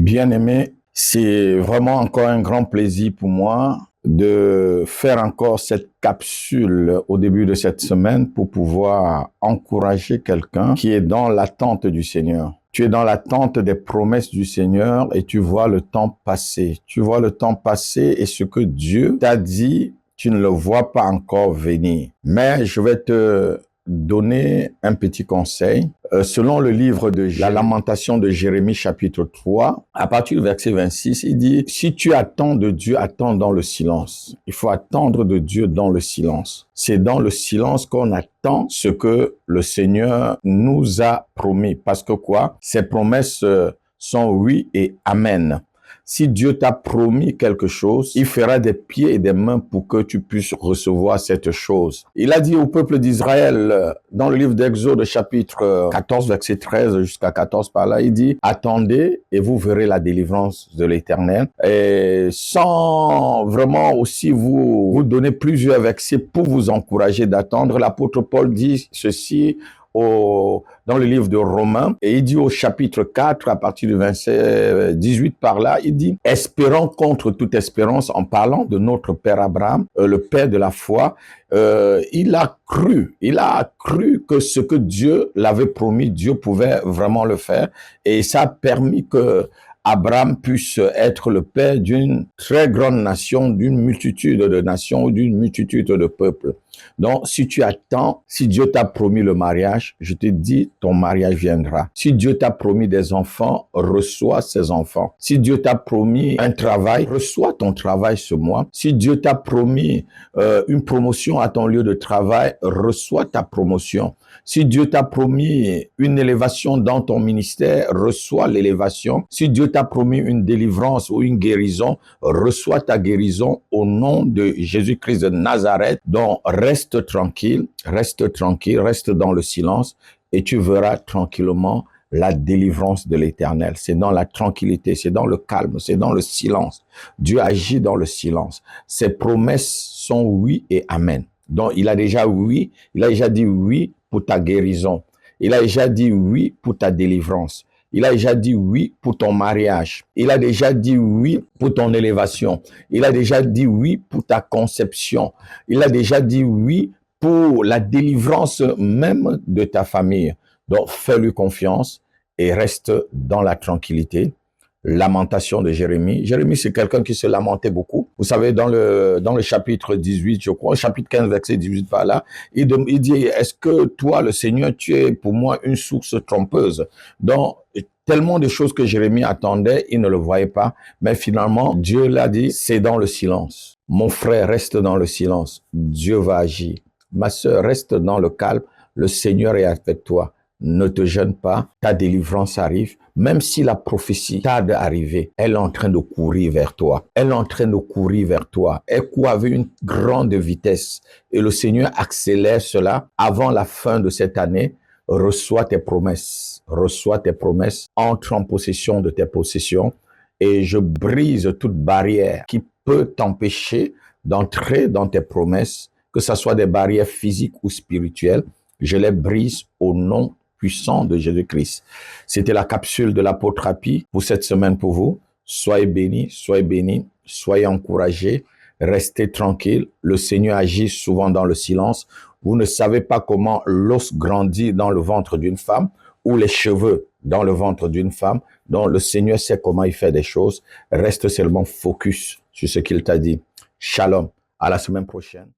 Bien-aimé, c'est vraiment encore un grand plaisir pour moi de faire encore cette capsule au début de cette semaine pour pouvoir encourager quelqu'un qui est dans l'attente du Seigneur. Tu es dans l'attente des promesses du Seigneur et tu vois le temps passer. Tu vois le temps passer et ce que Dieu t'a dit, tu ne le vois pas encore venir. Mais je vais te donner un petit conseil. Selon le livre de la Lamentation de Jérémie chapitre 3, à partir du verset 26, il dit « Si tu attends de Dieu, attends dans le silence. » Il faut attendre de Dieu dans le silence. C'est dans le silence qu'on attend ce que le Seigneur nous a promis. Parce que quoi? Ses promesses sont oui et amen. Si Dieu t'a promis quelque chose, il fera des pieds et des mains pour que tu puisses recevoir cette chose. Il a dit au peuple d'Israël, dans le livre d'Exode, chapitre 14, verset 13 jusqu'à 14 par là, il dit « Attendez et vous verrez la délivrance de l'Éternel. » Et sans vraiment aussi vous donner plusieurs versets pour vous encourager d'attendre, l'apôtre Paul dit ceci dans le livre de Romains, et il dit au chapitre 4, à partir du verset 18 par là, il dit « Espérant contre toute espérance », en parlant de notre père Abraham, le père de la foi, il a cru que ce que Dieu l'avait promis, Dieu pouvait vraiment le faire, et ça a permis que Abraham puisse être le père d'une très grande nation, d'une multitude de nations ou d'une multitude de peuples. Donc, si tu attends, si Dieu t'a promis le mariage, je te dis, ton mariage viendra. Si Dieu t'a promis des enfants, reçois ces enfants. Si Dieu t'a promis un travail, reçois ton travail ce mois. Si Dieu t'a promis une promotion à ton lieu de travail, reçois ta promotion. Si Dieu t'a promis une élévation dans ton ministère, reçois l'élévation. Si Dieu t'a promis une délivrance ou une guérison, reçois ta guérison au nom de Jésus-Christ de Nazareth. Donc, reste tranquille, reste dans le silence et tu verras tranquillement la délivrance de l'Éternel. C'est dans la tranquillité, c'est dans le calme, c'est dans le silence. Dieu agit dans le silence. Ses promesses sont oui et amen. Donc, il a déjà dit oui pour ta guérison. Il a déjà dit oui pour ta délivrance. Il a déjà dit oui pour ton mariage. Il a déjà dit oui pour ton élévation. Il a déjà dit oui pour ta conception. Il a déjà dit oui pour la délivrance même de ta famille. Donc, fais-lui confiance et reste dans la tranquillité. Lamentation de Jérémie. Jérémie, c'est quelqu'un qui se lamentait beaucoup. Vous savez, dans le chapitre 18, je crois, chapitre 15, verset 18 par là, il dit, est-ce que toi, le Seigneur, tu es pour moi une source trompeuse? Donc, tellement de choses que Jérémie attendait, il ne le voyait pas. Mais finalement, Dieu l'a dit, c'est dans le silence. Mon frère, reste dans le silence. Dieu va agir. Ma sœur, reste dans le calme. Le Seigneur est avec toi. Ne te gêne pas, ta délivrance arrive. Même si la prophétie tarde à arriver, elle est en train de courir vers toi. Elle est en train de courir vers toi. Elle court avec une grande vitesse. Et le Seigneur accélère cela avant la fin de cette année. Reçois tes promesses. Reçois tes promesses. Entre en possession de tes possessions. Et je brise toute barrière qui peut t'empêcher d'entrer dans tes promesses, que ce soit des barrières physiques ou spirituelles. Je les brise au nom puissant de Jésus-Christ. C'était la capsule de l'apôtre Happy pour cette semaine pour vous. Soyez bénis, soyez encouragés, restez tranquilles. Le Seigneur agit souvent dans le silence. Vous ne savez pas comment l'os grandit dans le ventre d'une femme ou les cheveux dans le ventre d'une femme. Donc le Seigneur sait comment il fait des choses. Reste seulement focus sur ce qu'il t'a dit. Shalom. À la semaine prochaine.